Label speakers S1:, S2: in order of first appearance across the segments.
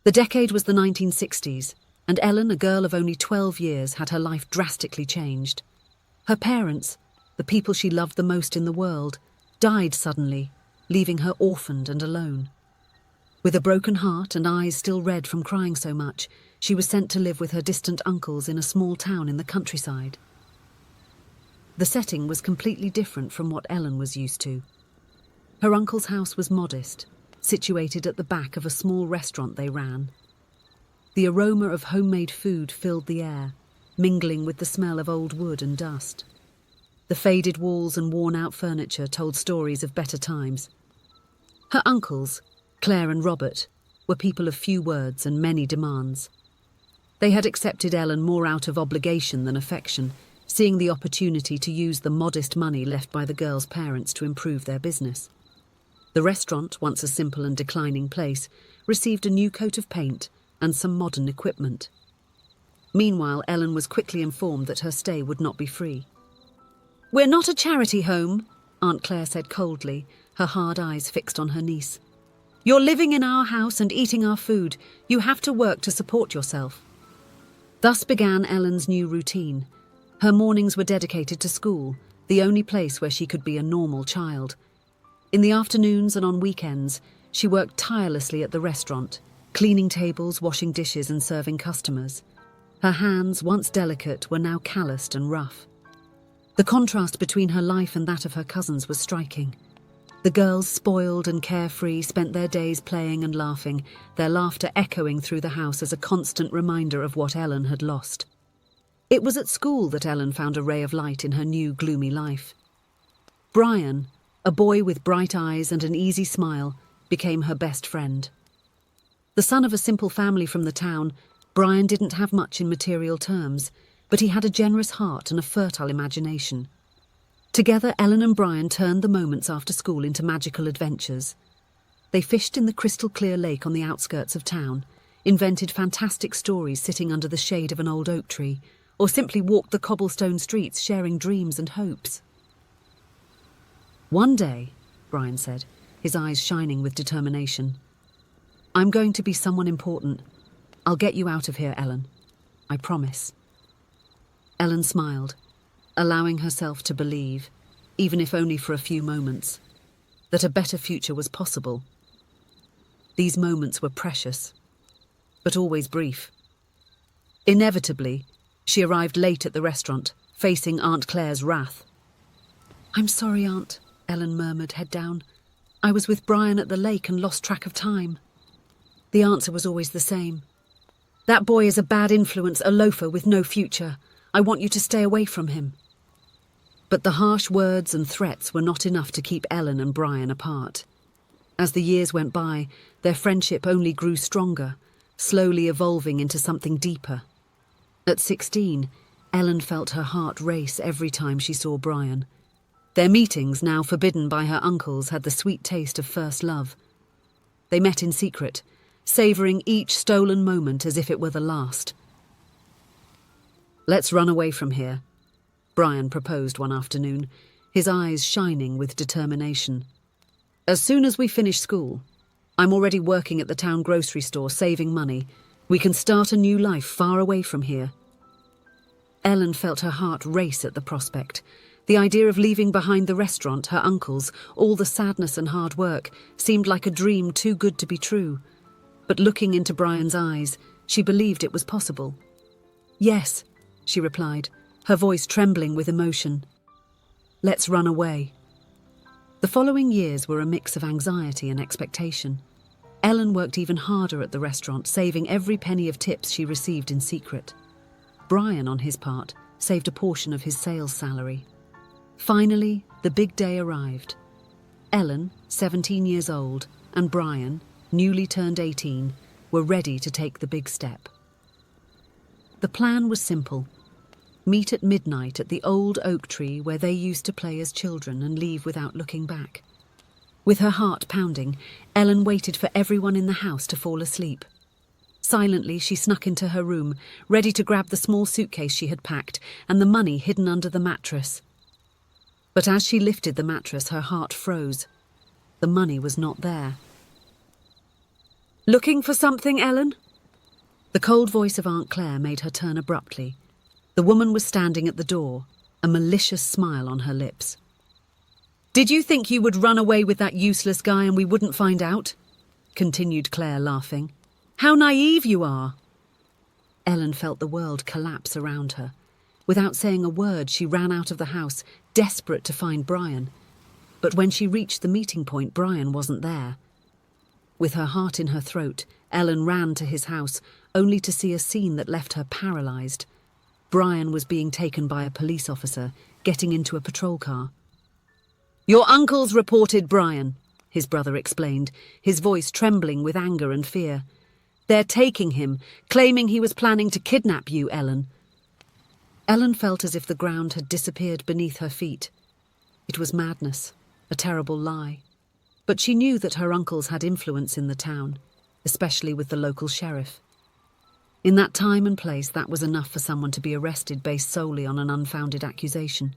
S1: The decade was the 1960s, and Ellen, a girl of only 12 years, had her life drastically changed. Her parents, the people she loved the most in the world, died suddenly, leaving her orphaned and alone. With a broken heart and eyes still red from crying so much, she was sent to live with her distant uncles in a small town in the countryside. The setting was completely different from what Ellen was used to. Her uncle's house was modest, situated at the back of a small restaurant they ran. The aroma of homemade food filled the air, mingling with the smell of old wood and dust. The faded walls and worn-out furniture told stories of better times. Her uncles, Claire and Robert, were people of few words and many demands. They had accepted Ellen more out of obligation than affection, seeing the opportunity to use the modest money left by the girls' parents to improve their business. The restaurant, once a simple and declining place, received a new coat of paint and some modern equipment. Meanwhile, Ellen was quickly informed that her stay would not be free. "We're not a charity home," Aunt Claire said coldly, her hard eyes fixed on her niece. "You're living in our house and eating our food. You have to work to support yourself." Thus began Ellen's new routine. Her mornings were dedicated to school, the only place where she could be a normal child. In the afternoons and on weekends, she worked tirelessly at the restaurant, cleaning tables, washing dishes and serving customers. Her hands, once delicate, were now calloused and rough. The contrast between her life and that of her cousins was striking. The girls, spoiled and carefree, spent their days playing and laughing, their laughter echoing through the house as a constant reminder of what Ellen had lost. It was at school that Ellen found a ray of light in her new gloomy life. Brian, a boy with bright eyes and an easy smile, became her best friend. The son of a simple family from the town, Brian didn't have much in material terms, but he had a generous heart and a fertile imagination. Together, Ellen and Brian turned the moments after school into magical adventures. They fished in the crystal-clear lake on the outskirts of town, invented fantastic stories sitting under the shade of an old oak tree, or simply walked the cobblestone streets sharing dreams and hopes. "One day," Brian said, his eyes shining with determination, "I'm going to be someone important. I'll get you out of here, Ellen. I promise." Ellen smiled, allowing herself to believe, even if only for a few moments, that a better future was possible. These moments were precious, but always brief. Inevitably, she arrived late at the restaurant, facing Aunt Claire's wrath. "I'm sorry, Aunt," Ellen murmured, head down. "I was with Brian at the lake and lost track of time." The answer was always the same. "That boy is a bad influence, a loafer with no future. I want you to stay away from him." But the harsh words and threats were not enough to keep Ellen and Brian apart. As the years went by, their friendship only grew stronger, slowly evolving into something deeper. At 16, Ellen felt her heart race every time she saw Brian. Their meetings, now forbidden by her uncles, had the sweet taste of first love. They met in secret, savouring each stolen moment as if it were the last. "Let's run away from here," Brian proposed one afternoon, his eyes shining with determination. "As soon as we finish school, I'm already working at the town grocery store, saving money. We can start a new life far away from here." Ellen felt her heart race at the prospect. The idea of leaving behind the restaurant, her uncles, all the sadness and hard work, seemed like a dream too good to be true. But looking into Brian's eyes, she believed it was possible. "Yes," she replied, her voice trembling with emotion. "Let's run away." The following years were a mix of anxiety and expectation. Ellen worked even harder at the restaurant, saving every penny of tips she received in secret. Brian, on his part, saved a portion of his sales salary. Finally, the big day arrived. Ellen, 17 years old, and Brian, newly turned 18, were ready to take the big step. The plan was simple. Meet at midnight at the old oak tree where they used to play as children and leave without looking back. With her heart pounding, Ellen waited for everyone in the house to fall asleep. Silently, she snuck into her room, ready to grab the small suitcase she had packed and the money hidden under the mattress. But as she lifted the mattress, her heart froze. The money was not there. Looking for something, Ellen? The cold voice of Aunt Claire made her turn abruptly. The woman was standing at the door, a malicious smile on her lips. Did you think you would run away with that useless guy and we wouldn't find out? Continued Claire, laughing. How naive you are! Ellen felt the world collapse around her. Without saying a word, she ran out of the house, desperate to find Brian. But when she reached the meeting point, Brian wasn't there. With her heart in her throat, Ellen ran to his house, only to see a scene that left her paralysed. Brian was being taken by a police officer, getting into a patrol car. Your uncle's reported Brian, his brother explained, his voice trembling with anger and fear. They're taking him, claiming he was planning to kidnap you, Ellen. Ellen felt as if the ground had disappeared beneath her feet. It was madness, a terrible lie. But she knew that her uncles had influence in the town, especially with the local sheriff. In that time and place, that was enough for someone to be arrested based solely on an unfounded accusation.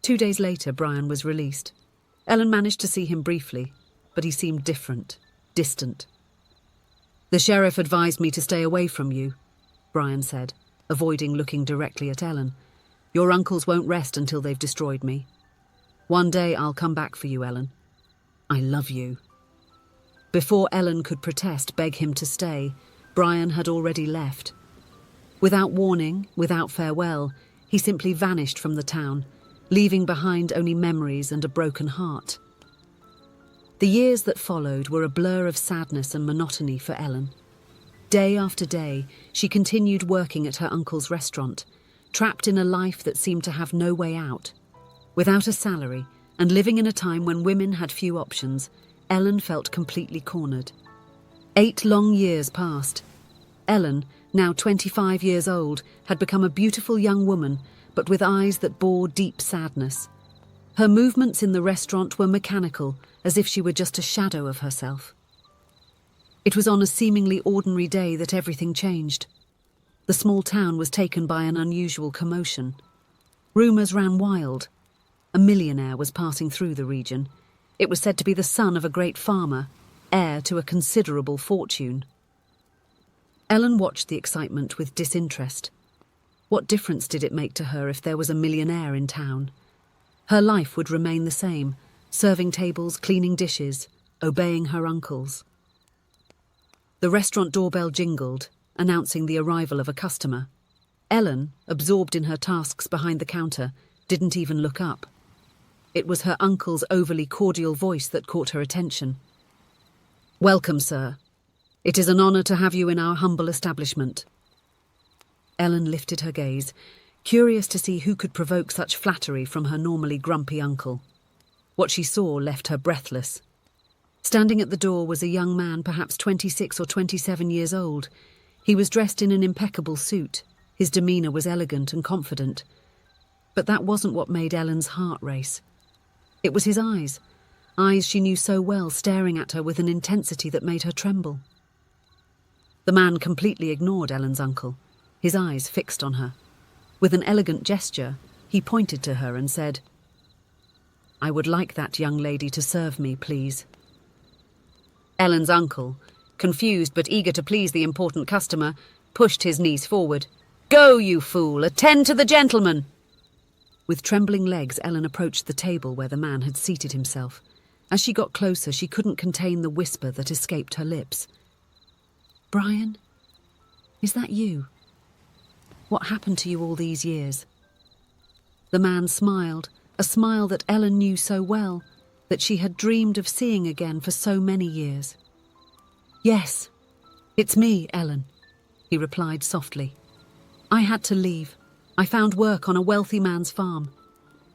S1: 2 days later, Brian was released. Ellen managed to see him briefly, but he seemed different, distant. The sheriff advised me to stay away from you, Brian said, avoiding looking directly at Ellen. Your uncles won't rest until they've destroyed me. One day I'll come back for you, Ellen. I love you. Before Ellen could protest, beg him to stay, Brian had already left. Without warning, without farewell, he simply vanished from the town, leaving behind only memories and a broken heart. The years that followed were a blur of sadness and monotony for Ellen. Day after day, she continued working at her uncle's restaurant, trapped in a life that seemed to have no way out. Without a salary, and living in a time when women had few options, Ellen felt completely cornered. 8 long years passed. Ellen, now 25 years old, had become a beautiful young woman, but with eyes that bore deep sadness. Her movements in the restaurant were mechanical, as if she were just a shadow of herself. It was on a seemingly ordinary day that everything changed. The small town was taken by an unusual commotion. Rumours ran wild. A millionaire was passing through the region. It was said to be the son of a great farmer, heir to a considerable fortune. Ellen watched the excitement with disinterest. What difference did it make to her if there was a millionaire in town? Her life would remain the same, serving tables, cleaning dishes, obeying her uncles. The restaurant doorbell jingled, announcing the arrival of a customer. Ellen, absorbed in her tasks behind the counter, didn't even look up. It was her uncle's overly cordial voice that caught her attention. Welcome, sir. It is an honour to have you in our humble establishment. Ellen lifted her gaze, curious to see who could provoke such flattery from her normally grumpy uncle. What she saw left her breathless. Standing at the door was a young man, perhaps 26 or 27 years old. He was dressed in an impeccable suit. His demeanour was elegant and confident. But that wasn't what made Ellen's heart race. It was his eyes she knew so well, staring at her with an intensity that made her tremble. The man completely ignored Ellen's uncle, his eyes fixed on her. With an elegant gesture, he pointed to her and said, I would like that young lady to serve me, please. Ellen's uncle, confused but eager to please the important customer, pushed his niece forward. Go, you fool! Attend to the gentleman! With trembling legs, Ellen approached the table where the man had seated himself. As she got closer, she couldn't contain the whisper that escaped her lips. Brian, is that you? What happened to you all these years? The man smiled, a smile that Ellen knew so well, that she had dreamed of seeing again for so many years. Yes, it's me, Ellen, he replied softly. I had to leave. I found work on a wealthy man's farm.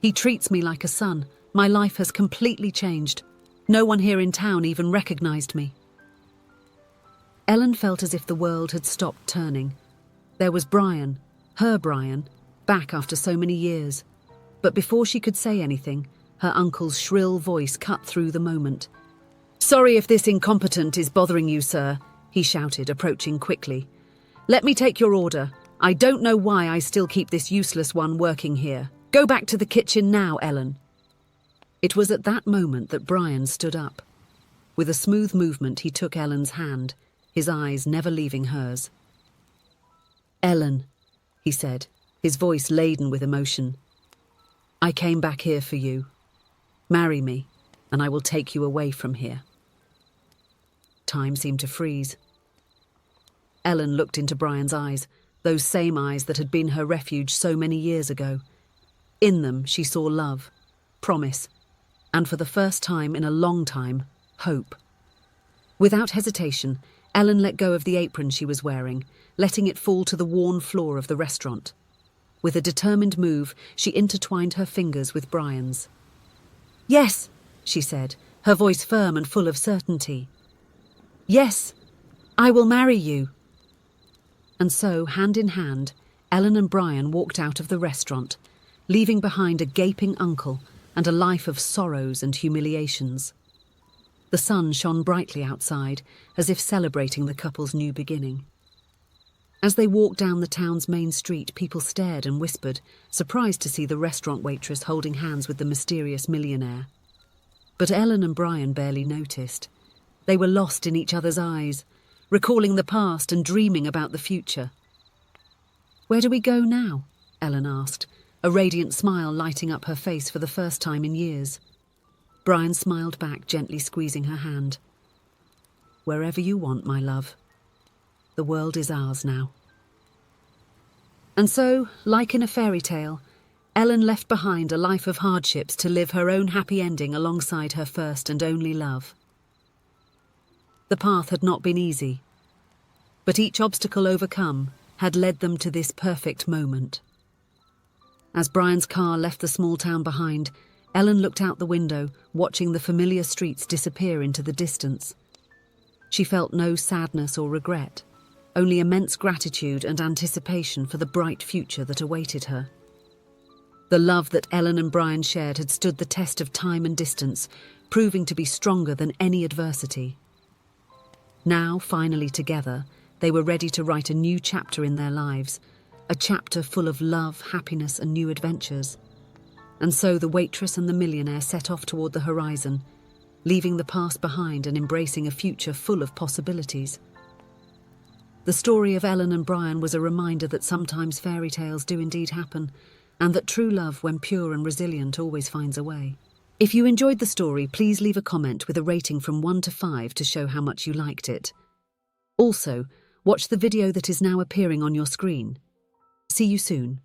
S1: He treats me like a son. My life has completely changed. No one here in town even recognized me. Ellen felt as if the world had stopped turning. There was Brian, her Brian, back after so many years. But before she could say anything, her uncle's shrill voice cut through the moment. Sorry if this incompetent is bothering you, sir, he shouted, approaching quickly. Let me take your order. I don't know why I still keep this useless one working here. Go back to the kitchen now, Ellen. It was at that moment that Brian stood up. With a smooth movement, he took Ellen's hand, his eyes never leaving hers. "Ellen," he said, his voice laden with emotion, "I came back here for you. Marry me, and I will take you away from here." Time seemed to freeze. Ellen looked into Brian's eyes, those same eyes that had been her refuge so many years ago. In them she saw love, promise, and for the first time in a long time, hope. Without hesitation, Ellen let go of the apron she was wearing, letting it fall to the worn floor of the restaurant. With a determined move, she intertwined her fingers with Brian's. "Yes," she said, her voice firm and full of certainty. "Yes, I will marry you." And so, hand in hand, Ellen and Brian walked out of the restaurant, leaving behind a gaping uncle and a life of sorrows and humiliations. The sun shone brightly outside, as if celebrating the couple's new beginning. As they walked down the town's main street, people stared and whispered, surprised to see the restaurant waitress holding hands with the mysterious millionaire. But Ellen and Brian barely noticed. They were lost in each other's eyes, recalling the past and dreaming about the future. "Where do we go now?" Ellen asked, a radiant smile lighting up her face for the first time in years. Brian smiled back, gently squeezing her hand. "Wherever you want, my love. The world is ours now." And so, like in a fairy tale, Ellen left behind a life of hardships to live her own happy ending alongside her first and only love. The path had not been easy, but each obstacle overcome had led them to this perfect moment. As Brian's car left the small town behind, Ellen looked out the window, watching the familiar streets disappear into the distance. She felt no sadness or regret, only immense gratitude and anticipation for the bright future that awaited her. The love that Ellen and Brian shared had stood the test of time and distance, proving to be stronger than any adversity. Now, finally together, they were ready to write a new chapter in their lives, a chapter full of love, happiness, and new adventures. And so the waitress and the millionaire set off toward the horizon, leaving the past behind and embracing a future full of possibilities. The story of Ellen and Brian was a reminder that sometimes fairy tales do indeed happen, and that true love, when pure and resilient, always finds a way. If you enjoyed the story, please leave a comment with a rating from 1 to 5 to show how much you liked it. Also, watch the video that is now appearing on your screen. See you soon.